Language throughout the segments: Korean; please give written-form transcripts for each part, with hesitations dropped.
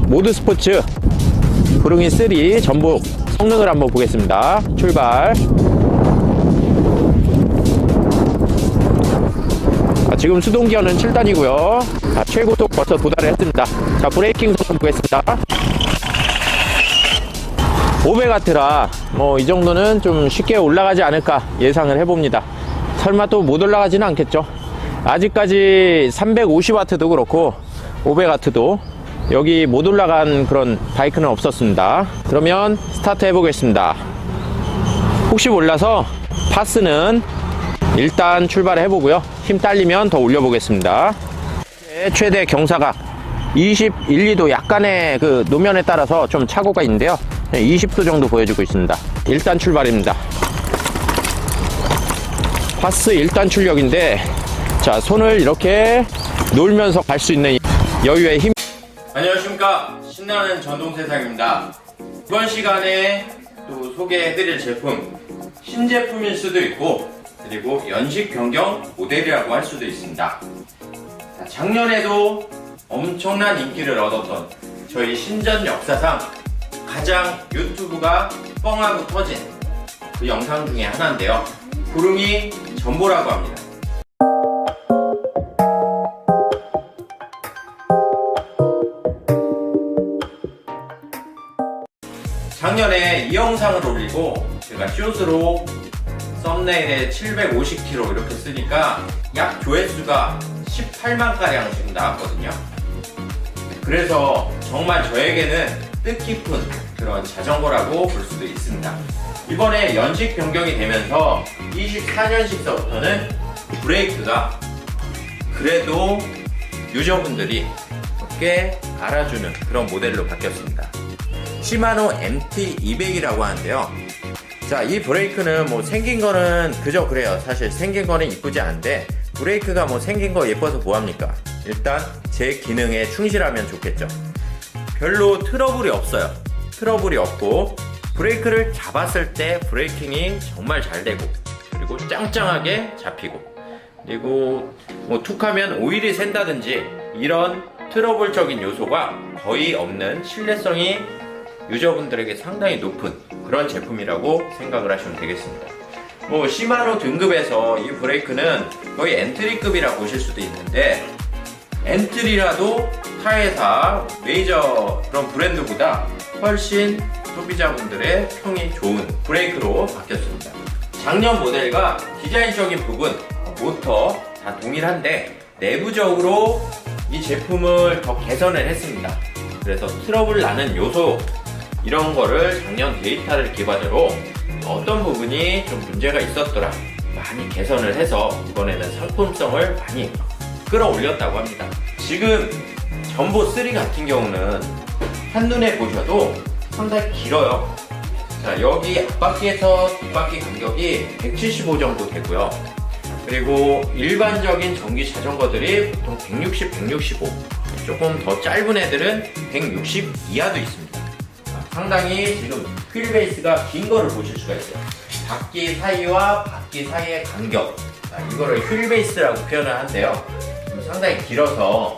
모드 스포츠 구릉이 3 전복 성능을 한번 보겠습니다. 출발. 지금 수동기어는 7단이고요 최고속 벌써 도달을 했습니다. 자, 브레이킹 성능 보겠습니다. 500W라 이 정도는 좀 쉽게 올라가지 않을까 예상을 해봅니다. 설마 또 못 올라가지는 않겠죠. 아직까지 350W도 그렇고 500W도 여기 못 올라간 그런 바이크는 없었습니다. 그러면 스타트 해보겠습니다. 혹시 몰라서 파스는 일단 출발을 해보고요. 힘 딸리면 더 올려보겠습니다. 최대 경사각 21, 2도 약간의 그 노면에 따라서 좀 착오가 있는데요. 20도 정도 보여주고 있습니다. 일단 출발입니다. 파스 일단 출력인데, 자, 손을 이렇게 놀면서 갈 수 있는 여유의 힘. 안녕하십니까, 신나는 전동세상입니다. 이번 시간에 또 소개해드릴 제품, 신제품일 수도 있고 그리고 연식 변경 모델이라고 할 수도 있습니다. 작년에도 엄청난 인기를 얻었던 저희 신전 역사상 가장 유튜브가 뻥하고 터진 그 영상 중에 하나인데요. 구릉이 전보라고 합니다. 작년에 이 영상을 올리고 제가 숏으로 썸네일에 750km 이렇게 쓰니까 약 조회수가 18만가량 지금 나왔거든요. 그래서 정말 저에게는 뜻깊은 그런 자전거라고 볼 수도 있습니다. 이번에 연식 변경이 되면서 24년식서부터는 브레이크가 그래도 유저분들이 꽤 알아주는 그런 모델로 바뀌었습니다. 시마노 MT200이라고 하는데요. 자, 이 브레이크는 생긴 거는 그저 그래요. 사실 생긴 거는 이쁘지 않은데 브레이크가 생긴 거 예뻐서 뭐합니까? 일단 제 기능에 충실하면 좋겠죠. 별로 트러블이 없어요. 트러블이 없고 브레이크를 잡았을 때 브레이킹이 정말 잘 되고 그리고 짱짱하게 잡히고 그리고 툭 하면 오일이 샌다든지 이런 트러블적인 요소가 거의 없는 신뢰성이 유저분들에게 상당히 높은 그런 제품이라고 생각을 하시면 되겠습니다. 시마노 등급에서 이 브레이크는 거의 엔트리급이라고 보실 수도 있는데 엔트리라도 타회사 메이저 그런 브랜드보다 훨씬 소비자분들의 평이 좋은 브레이크로 바뀌었습니다. 작년 모델과 디자인적인 부분, 모터 다 동일한데 내부적으로 이 제품을 더 개선을 했습니다. 그래서 트러블 나는 요소 이런 거를 작년 데이터를 기반으로 어떤 부분이 좀 문제가 있었더라 많이 개선을 해서 이번에는 상품성을 많이 끌어올렸다고 합니다. 지금 전보 3 같은 경우는 한눈에 보셔도 상당히 길어요. 자, 여기 앞바퀴에서 뒷바퀴 간격이 175 정도 되고요. 그리고 일반적인 전기 자전거들이 보통 160, 165 조금 더 짧은 애들은 160 이하도 있습니다. 상당히 지금 휠 베이스가 긴 거를 보실 수가 있어요. 바퀴 사이와 바퀴 사이의 간격, 이거를 휠 베이스라고 표현을 하는데요. 상당히 길어서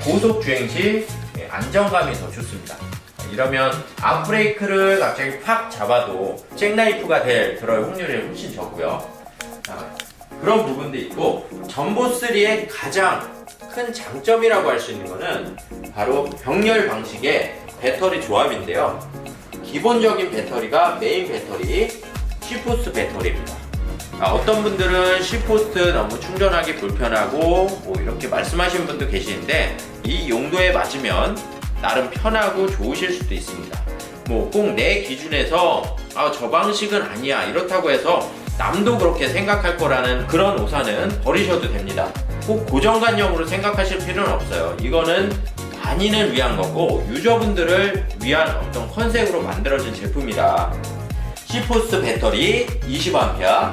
고속 주행 시 안정감이 더 좋습니다. 이러면 앞브레이크를 갑자기 팍 잡아도 잭나이프가 들어올 확률이 훨씬 적고요. 그런 부분도 있고 전보3의 가장 큰 장점이라고 할 수 있는 거는 바로 병렬 방식의 배터리 조합인데요. 기본적인 배터리가 메인 배터리 시포스트 배터리입니다. 어떤 분들은 시포스트 너무 충전하기 불편하고 이렇게 말씀하시는 분도 계시는데 이 용도에 맞으면 나름 편하고 좋으실 수도 있습니다. 꼭 내 기준에서 저 방식은 아니야 이렇다고 해서 남도 그렇게 생각할 거라는 그런 오산은 버리셔도 됩니다. 꼭 고정관념으로 생각하실 필요는 없어요. 이거는 단인을 위한 거고 유저분들을 위한 어떤 컨셉으로 만들어진 제품이다. 시포스트 배터리 20A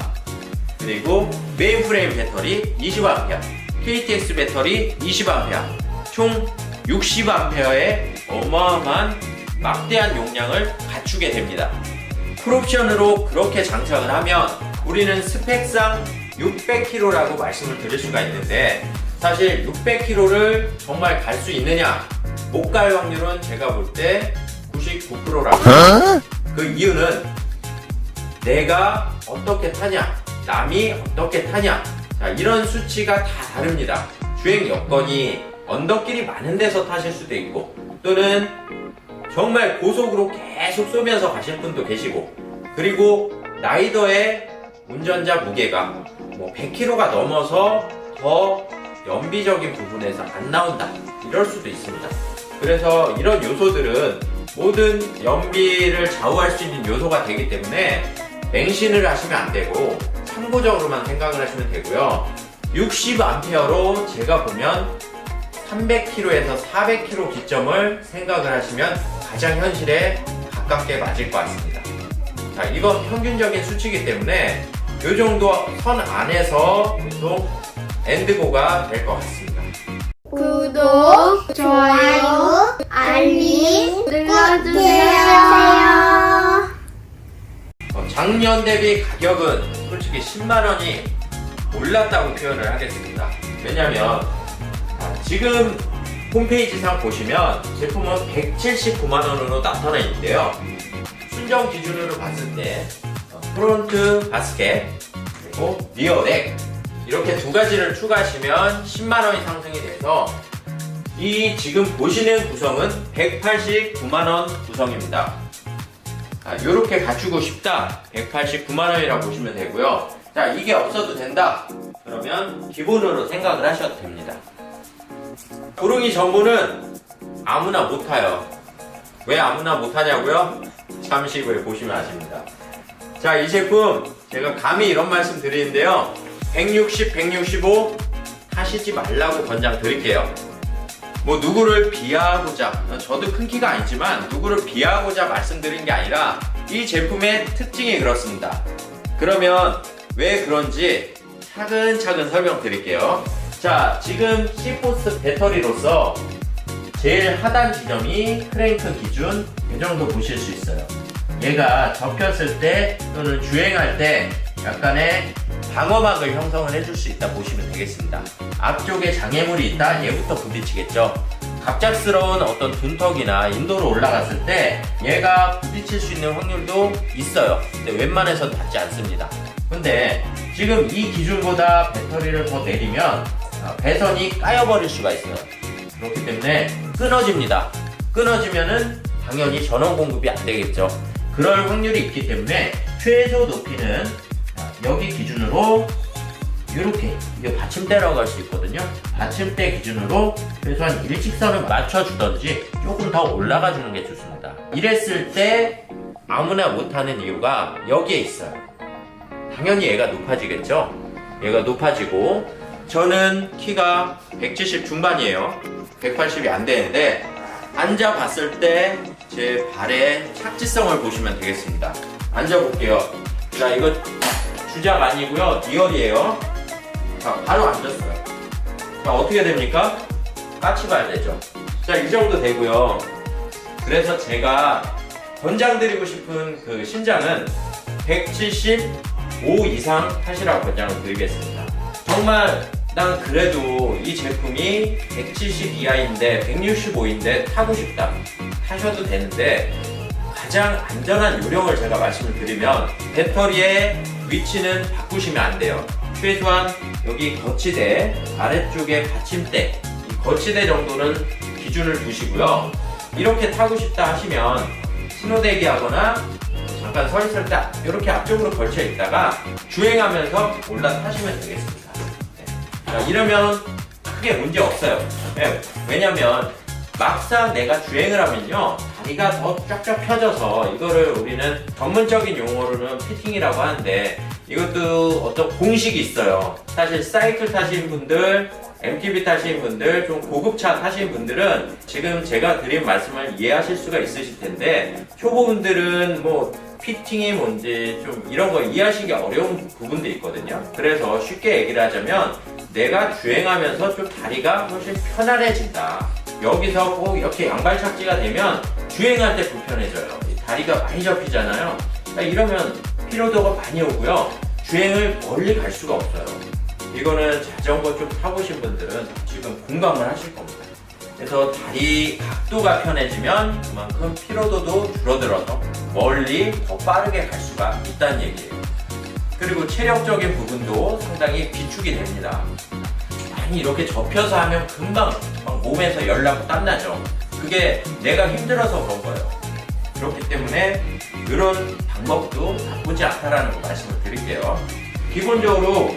그리고 메인 프레임 배터리 20A KTX 배터리 20A 총 60A의 어마어마한 막대한 용량을 갖추게 됩니다. 풀옵션으로 그렇게 장착을 하면 우리는 스펙상 600km라고 말씀을 드릴 수가 있는데 사실 600km를 정말 갈 수 있느냐 못 갈 확률은 제가 볼 때 99%라고. 그 이유는 내가 어떻게 타냐, 남이 어떻게 타냐, 자, 이런 수치가 다 다릅니다. 주행 여건이 언덕길이 많은 데서 타실 수도 있고, 또는 정말 고속으로 계속 쏘면서 가실 분도 계시고, 그리고 라이더의 운전자 무게가 뭐 100kg가 넘어서 더 연비적인 부분에서 안 나온다, 이럴 수도 있습니다. 그래서 이런 요소들은 모든 연비를 좌우할 수 있는 요소가 되기 때문에 맹신을 하시면 안 되고 참고적으로만 생각을 하시면 되고요. 60A로 제가 보면 300km에서 400km 기점을 생각을 하시면 가장 현실에 가깝게 맞을 것 같습니다. 자, 이건 평균적인 수치이기 때문에 이 정도 선 안에서 보통 엔드고가 될 것 같습니다. 구독, 좋아요, 알림 눌러주세요. 작년 대비 가격은 솔직히 10만원이 올랐다고 표현을 하겠습니다. 왜냐면 지금 홈페이지상 보시면 제품은 179만원으로 나타나 있는데요. 순정 기준으로 봤을 때 프론트 바스켓 그리고 리어덱 이렇게 두 가지를 추가하시면 10만원이 상승이 돼서 이 지금 보시는 구성은 189만원 구성입니다. 이렇게 갖추고 싶다, 189만원이라고 보시면 되고요. 자, 이게 없어도 된다 그러면 기본으로 생각을 하셔도 됩니다. 구릉이 전부는 아무나 못 타요. 왜 아무나 못 타냐고요? 잠시 후에 보시면 아십니다. 자, 이 제품 제가 감히 이런 말씀 드리는데요, 160, 165 타시지 말라고 권장 드릴게요. 뭐 누구를 비하하고자, 저도 큰 키가 아니지만 누구를 비하하고자 말씀드린 게 아니라 이 제품의 특징이 그렇습니다. 그러면 왜 그런지 차근차근 설명드릴게요. 자, 지금 C포스 배터리로서 제일 하단 지점이 크랭크 기준 이 정도 보실 수 있어요. 얘가 접혔을 때 또는 주행할 때 약간의 방어막을 형성을 해줄 수 있다 보시면 되겠습니다. 앞쪽에 장애물이 있다, 얘부터 부딪히겠죠. 갑작스러운 어떤 둔턱이나 인도로 올라갔을 때 얘가 부딪힐 수 있는 확률도 있어요. 근데 웬만해선 닿지 않습니다. 근데 지금 이 기준보다 배터리를 더 내리면 배선이 까여버릴 수가 있어요. 그렇기 때문에 끊어집니다. 끊어지면은 당연히 전원 공급이 안 되겠죠. 그럴 확률이 있기 때문에 최소 높이는 여기 기준으로 이렇게, 이게 받침대라고 할 수 있거든요. 받침대 기준으로 최소한 일직선을 맞춰주던지 조금 더 올라가 주는 게 좋습니다. 이랬을 때 아무나 못하는 이유가 여기에 있어요. 당연히 얘가 높아지겠죠. 얘가 높아지고, 저는 키가 170 중반이에요. 180이 안 되는데 앉아봤을 때 제 발의 착지성을 보시면 되겠습니다. 앉아볼게요. 자, 이거 주작 아니고요, 리얼이에요. 자, 바로 앉았어요. 자, 어떻게 됩니까? 까치발 되죠. 자, 이 정도 되고요. 그래서 제가 권장드리고 싶은 그 신장은 175 이상 타시라고 권장을 드리겠습니다. 정말 난 그래도 이 제품이 170 이하인데 165인데 타고 싶다, 타셔도 되는데 가장 안전한 요령을 제가 말씀을 드리면 배터리의 위치는 바꾸시면 안 돼요. 최소한 여기 거치대 아래쪽에 받침대, 이 거치대 정도는 기준을 두시고요. 이렇게 타고 싶다 하시면 신호대기 하거나 잠깐 서 있을 때 이렇게 앞쪽으로 걸쳐 있다가 주행하면서 올라타시면 되겠습니다. 네. 자, 이러면 크게 문제 없어요. 네. 왜냐면 막상 내가 주행을 하면요, 다리가 더 쫙쫙 펴져서, 이거를 우리는 전문적인 용어로는 피팅이라고 하는데 이것도 어떤 공식이 있어요. 사실 사이클 타시는 분들, MTB 타시는 분들, 좀 고급차 타시는 분들은 지금 제가 드린 말씀을 이해하실 수가 있으실 텐데, 초보분들은 뭐 피팅이 뭔지 좀 이런 거 이해하시기 어려운 부분도 있거든요. 그래서 쉽게 얘기를 하자면 내가 주행하면서 좀 다리가 훨씬 편안해진다. 여기서 꼭 이렇게 양발 착지가 되면 주행할 때 불편해져요. 다리가 많이 접히잖아요. 그러니까 이러면 피로도가 많이 오고요, 주행을 멀리 갈 수가 없어요. 이거는 자전거 좀 타보신 분들은 지금 공감을 하실 겁니다. 그래서 다리 각도가 편해지면 그만큼 피로도도 줄어들어서 멀리 더 빠르게 갈 수가 있다는 얘기예요. 그리고 체력적인 부분도 상당히 비축이 됩니다. 많이 이렇게 접혀서 하면 금방 막 몸에서 열나고 땀나죠. 그게 내가 힘들어서 그런 거예요. 그렇기 때문에 이런 방법도 나쁘지 않다라는 거 말씀을 드릴게요. 기본적으로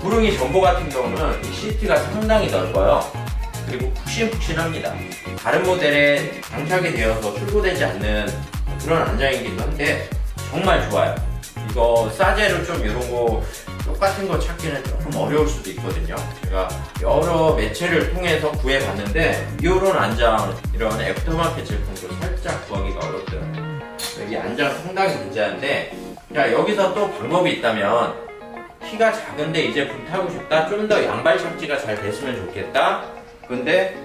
구릉이 전보 같은 경우는 이 시트가 상당히 넓어요. 그리고 푹신푹신합니다. 다른 모델에 장착이 되어서 출고되지 않는 그런 안장이기도 한데 정말 좋아요. 이거 싸제로 좀 이런 거 똑같은 거 찾기는 조금 어려울 수도 있거든요. 제가 여러 매체를 통해서 구해봤는데 이런 안장, 이런 애프터마켓 제품도 살짝 구하기가 어렵더라고요. 이 안장 상당히 괜찮은데, 자, 여기서 또 방법이 있다면 키가 작은데 이 제품 타고 싶다, 좀 더 양발 착지가 잘 됐으면 좋겠다, 근데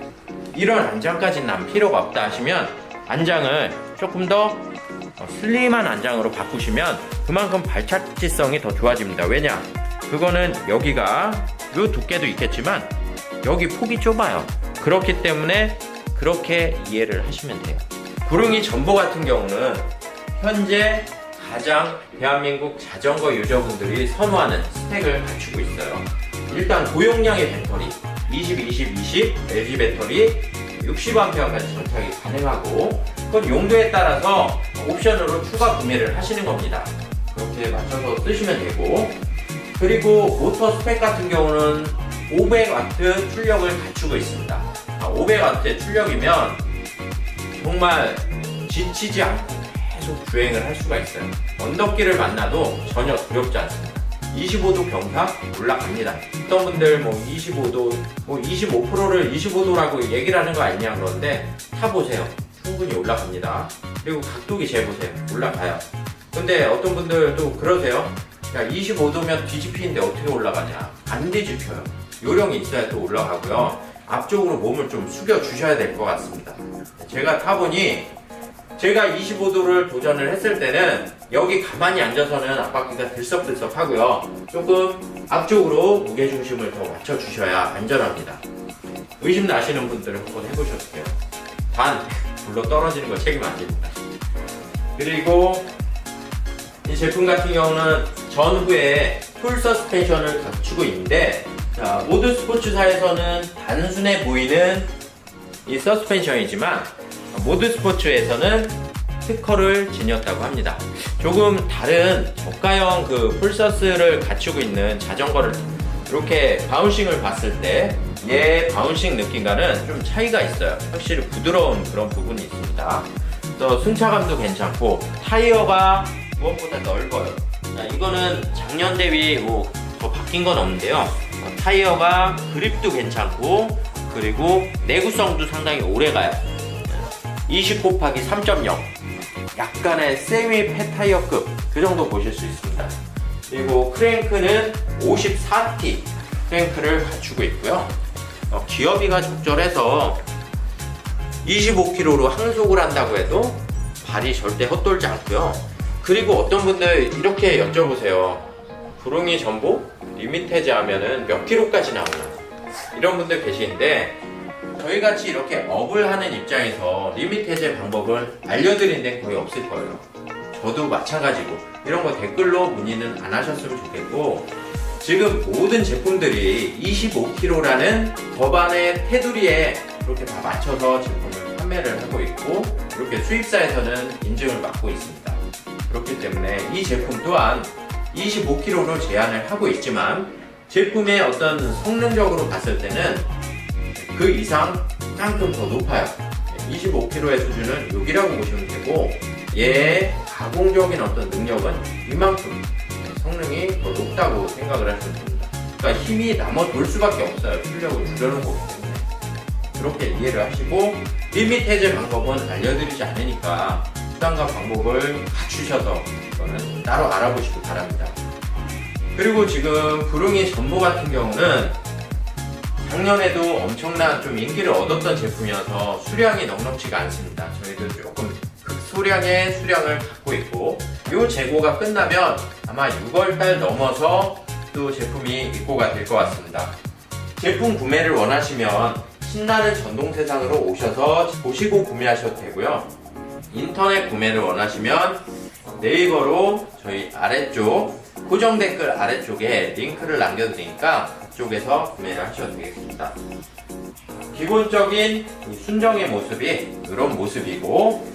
이런 안장까지는 난 필요가 없다 하시면 안장을 조금 더 슬림한 안장으로 바꾸시면 그만큼 발착지성이 더 좋아집니다. 왜냐? 그거는 여기가 요 두께도 있겠지만 여기 폭이 좁아요. 그렇기 때문에 그렇게 이해를 하시면 돼요. 구릉이 전보 같은 경우는 현재 가장 대한민국 자전거 유저분들이 선호하는 스펙을 갖추고 있어요. 일단 고용량의 배터리 20, 20, 20 LG 배터리 60A까지 장착이 가능하고, 그건 용도에 따라서 옵션으로 추가 구매를 하시는 겁니다. 그렇게 맞춰서 쓰시면 되고, 그리고 모터 스펙 같은 경우는 500W 출력을 갖추고 있습니다. 500W의 출력이면 정말 지치지 않고 계속 주행을 할 수가 있어요. 언덕길을 만나도 전혀 두렵지 않습니다. 25도 경사 올라갑니다. 어떤 분들 뭐 25도, 뭐 25%를 25도라고 얘기를 하는 거 아니냐 그러는데 타보세요. 충분히 올라갑니다. 그리고 각도기 재보세요. 올라가요. 근데 어떤 분들 또 그러세요. 야, 25도면 뒤집히는데 어떻게 올라가냐? 안 뒤집혀요. 요령이 있어야 또 올라가고요. 앞쪽으로 몸을 좀 숙여 주셔야 될 것 같습니다. 제가 타보니 제가 25도를 도전을 했을 때는 여기 가만히 앉아서는 앞바퀴가 들썩들썩 하고요. 조금 앞쪽으로 무게중심을 더 맞춰주셔야 안전합니다. 의심 나시는 분들은 한번 해보셔도 돼요. 단, 불러 떨어지는 거 책임 안 집니다. 그리고 이 제품 같은 경우는 전후에 풀 서스펜션을 갖추고 있는데, 자, 모드 스포츠사에서는 단순해 보이는 이 서스펜션이지만 모드 스포츠에서는 특허를 지녔다고 합니다. 조금 다른 저가형 그 풀서스를 갖추고 있는 자전거를 이렇게 바운싱을 봤을 때 얘 바운싱 느낌과는 좀 차이가 있어요. 확실히 부드러운 그런 부분이 있습니다. 또 승차감도 괜찮고 타이어가 무엇보다 넓어요. 자, 이거는 작년 대비 뭐 더 바뀐 건 없는데요. 타이어가 그립도 괜찮고, 그리고 내구성도 상당히 오래가요. 20 곱하기 3.0, 약간의 세미 폐타이어급 그 정도 보실 수 있습니다. 그리고 크랭크는 54T 크랭크를 갖추고 있고요. 기어비가 적절해서 25kg로 항속을 한다고 해도 발이 절대 헛돌지 않고요. 그리고 어떤 분들 이렇게 여쭤보세요. 구릉이 전보 리미테즈 하면은 몇 킬로까지 나오나? 이런 분들 계시는데, 저희같이 이렇게 업을 하는 입장에서 리미테즈의 방법을 알려드린 데는 거의 없을 거예요. 저도 마찬가지고 이런 거 댓글로 문의는 안 하셨으면 좋겠고, 지금 모든 제품들이 25kg라는 법안의 테두리에 이렇게 다 맞춰서 제품을 판매를 하고 있고, 이렇게 수입사에서는 인증을 받고 있습니다. 그렇기 때문에 이 제품 또한 25kg로 제한을 하고 있지만 제품의 어떤 성능적으로 봤을 때는 그 이상 조금 더 높아요. 25kg의 수준은 여기라고 보시면 되고, 얘의 가공적인 어떤 능력은 이만큼 성능이 더 높다고 생각을 하시면 됩니다. 그러니까 힘이 남아 돌 수밖에 없어요. 출력을 줄여놓은 거기 때문에. 그렇게 이해를 하시고, 리미테즈 방법은 알려드리지 않으니까 수단과 방법을 갖추셔서 이거는 따로 알아보시기 바랍니다. 그리고 지금 구릉이 전보 같은 경우는 작년에도 엄청난 좀 인기를 얻었던 제품이어서 수량이 넉넉지가 않습니다. 저희도 조금 극소량의 수량을 갖고 있고, 이 재고가 끝나면 아마 6월달 넘어서 또 제품이 입고가 될 것 같습니다. 제품 구매를 원하시면 신나는 전동세상으로 오셔서 보시고 구매하셔도 되고요. 인터넷 구매를 원하시면 네이버로 저희 아래쪽 고정 댓글 아래쪽에 링크를 남겨드리니까 그쪽에서 구매를 하셔도 되겠습니다. 기본적인 순정의 모습이 이런 모습이고,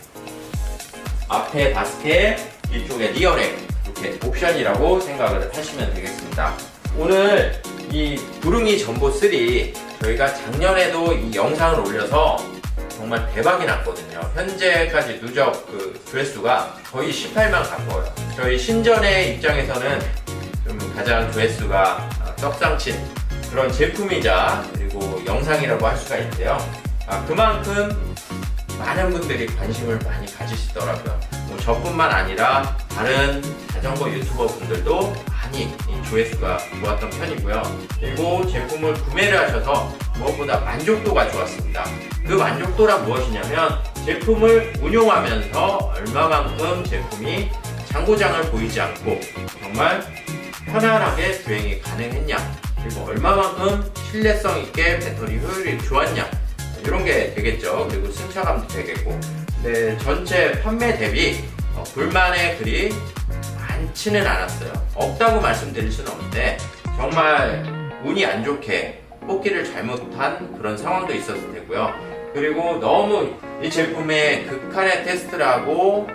앞에 바스켓, 뒤쪽에 리어렉 이렇게 옵션이라고 생각을 하시면 되겠습니다. 오늘 이 부릉이 전보3 저희가 작년에도 이 영상을 올려서 정말 대박이 났거든요. 현재까지 누적 그 조회수가 거의 18만 가까워요. 저희 신전의 입장에서는 좀 가장 조회수가 떡상친 그런 제품이자 그리고 영상이라고 할 수가 있는데요. 그만큼 많은 분들이 관심을 많이 가지시더라고요. 뭐 저뿐만 아니라 다른 자전거 유튜버 분들도 많이 이 조회수가 좋았던 편이고요. 그리고 제품을 구매를 하셔서 무엇보다 만족도가 좋았습니다. 그 만족도란 무엇이냐면 제품을 운용하면서 얼마만큼 제품이 장고장을 보이지 않고 정말 편안하게 주행이 가능했냐, 그리고 얼마만큼 신뢰성 있게 배터리 효율이 좋았냐, 이런 게 되겠죠. 그리고 승차감도 되겠고. 근데 전체 판매 대비 불만의 글이 많지는 않았어요. 없다고 말씀드릴 수는 없는데 정말 운이 안 좋게 뽑기를 잘못한 그런 상황도 있었을 테고요. 그리고 너무 이 제품의 극한의 테스트를 하고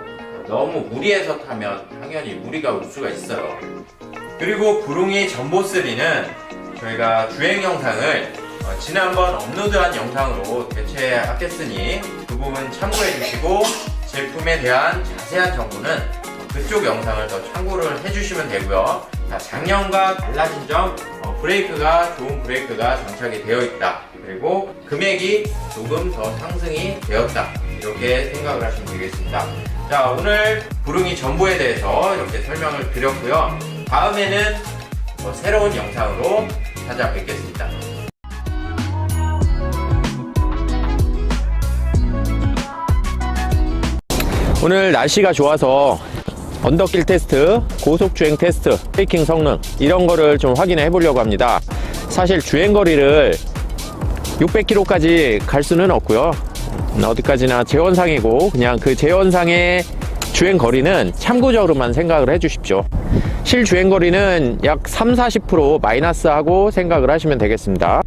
너무 무리해서 타면 당연히 무리가 올 수가 있어요. 그리고 부릉이 전보3는 저희가 주행 영상을 지난번 업로드한 영상으로 대체하겠으니 그 부분 참고해 주시고, 제품에 대한 자세한 정보는 그쪽 영상을 더 참고를 해주시면 되고요. 작년과 달라진 점, 브레이크가 좋은 브레이크가 장착이 되어 있다, 그리고 금액이 조금 더 상승이 되었다, 이렇게 생각을 하시면 되겠습니다. 자, 오늘 부릉이 전보에 대해서 이렇게 설명을 드렸고요. 다음에는 새로운 영상으로 찾아뵙겠습니다. 오늘 날씨가 좋아서 언덕길 테스트, 고속주행 테스트, 브레이킹 성능 이런 거를 좀 확인해 보려고 합니다. 사실 주행거리를 600km까지 갈 수는 없고요. 어디까지나 제원상이고, 그냥 그 제원상의 주행거리는 참고적으로만 생각을 해 주십시오. 실주행거리는 약 30-40% 마이너스 하고 생각을 하시면 되겠습니다.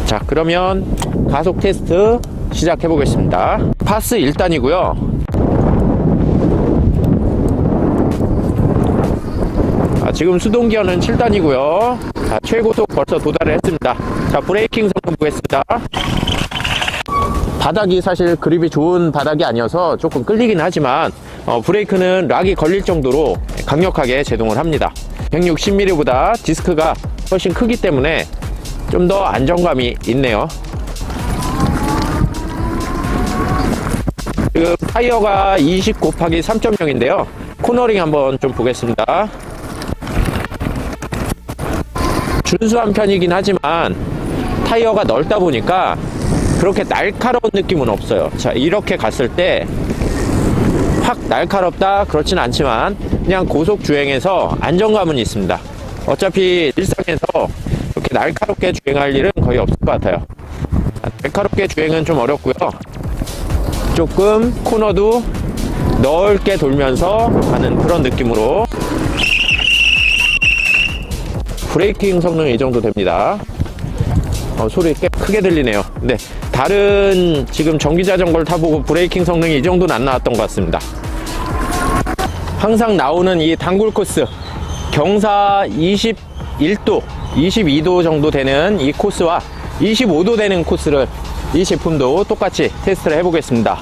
자, 그러면 가속 테스트 시작해 보겠습니다. 파스 1단이고요. 지금 수동기어는 7단이고요. 자, 최고속 벌써 도달을 했습니다. 자, 브레이킹 성능 보겠습니다. 바닥이 사실 그립이 좋은 바닥이 아니어서 조금 끌리긴 하지만 브레이크는 락이 걸릴 정도로 강력하게 제동을 합니다. 160mm보다 디스크가 훨씬 크기 때문에 좀 더 안정감이 있네요. 지금 타이어가 20/3.0인데요 코너링 한번 좀 보겠습니다. 준수한 편이긴 하지만 타이어가 넓다 보니까 그렇게 날카로운 느낌은 없어요. 자, 이렇게 갔을 때 확 날카롭다 그렇진 않지만 그냥 고속 주행에서 안정감은 있습니다. 어차피 일상에서 이렇게 날카롭게 주행할 일은 거의 없을 것 같아요. 날카롭게 주행은 좀 어렵고요. 조금 코너도 넓게 돌면서 가는 그런 느낌으로. 브레이킹 성능이 이 정도 됩니다. 소리 꽤 크게 들리네요. 근데 다른 지금 전기자전거를 타보고 브레이킹 성능이 이 정도는 안 나왔던 것 같습니다. 항상 나오는 이 단골 코스 경사 21도 22도 정도 되는 이 코스와 25도 되는 코스를 이 제품도 똑같이 테스트를 해보겠습니다.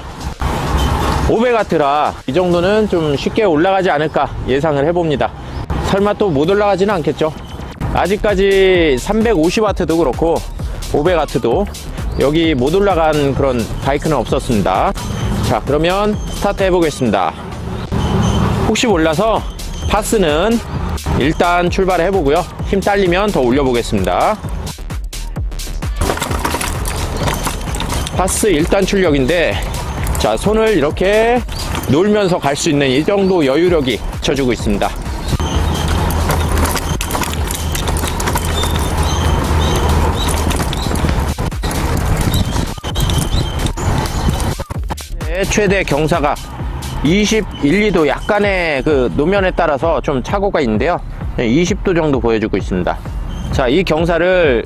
500W라 이 정도는 좀 쉽게 올라가지 않을까 예상을 해봅니다. 설마 또 못 올라가지는 않겠죠. 아직까지 350W도 그렇고 500W도 여기 못 올라간 그런 바이크는 없었습니다. 자, 그러면 스타트 해보겠습니다. 혹시 몰라서 파스는 일단 출발을 해보고요. 힘 딸리면 더 올려보겠습니다. 파스 1단 출력인데, 자, 손을 이렇게 놀면서 갈 수 있는 이 정도 여유력이 쳐주고 있습니다. 최대 경사가 21, 2도 약간의 그 노면에 따라서 좀 착오가 있는데요. 20도 정도 보여주고 있습니다. 자, 이 경사를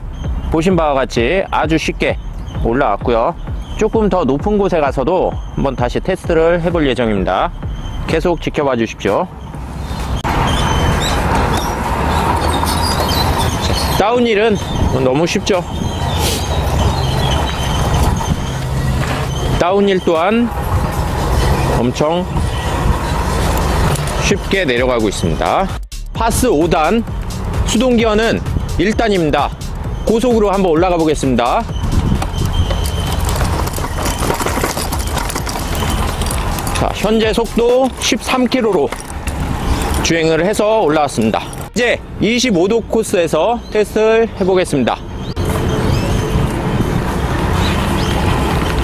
보신 바와 같이 아주 쉽게 올라왔고요. 조금 더 높은 곳에 가서도 한번 다시 테스트를 해볼 예정입니다. 계속 지켜봐 주십시오. 다운힐은 너무 쉽죠. 다운힐 또한 엄청 쉽게 내려가고 있습니다. 파스 5단 수동기어는 1단입니다. 고속으로 한번 올라가 보겠습니다. 자, 현재 속도 13km로 주행을 해서 올라왔습니다. 이제 25도 코스에서 테스트를 해보겠습니다.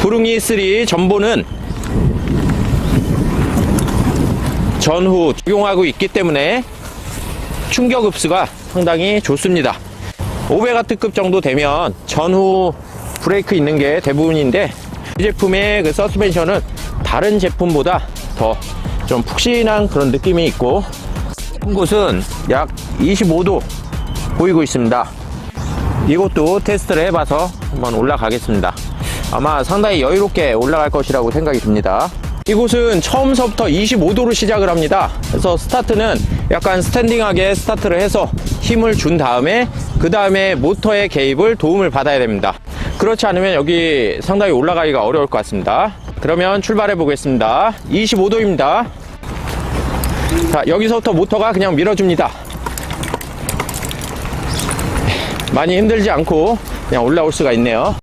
부릉이 3 전보는 전후 적용하고 있기 때문에 충격 흡수가 상당히 좋습니다. 500W급 정도 되면 전후 브레이크 있는 게 대부분인데, 이 제품의 그 서스펜션은 다른 제품보다 더 좀 푹신한 그런 느낌이 있고, 한 곳은 약 25도 보이고 있습니다. 이것도 테스트를 해봐서 한번 올라가겠습니다. 아마 상당히 여유롭게 올라갈 것이라고 생각이 듭니다. 이곳은 처음서부터 25도로 시작을 합니다. 그래서 스타트는 약간 스탠딩하게 스타트를 해서 힘을 준 다음에 그 다음에 모터의 개입을 도움을 받아야 됩니다. 그렇지 않으면 여기 상당히 올라가기가 어려울 것 같습니다. 그러면 출발해 보겠습니다. 25도입니다. 자, 여기서부터 모터가 그냥 밀어줍니다. 많이 힘들지 않고 그냥 올라올 수가 있네요.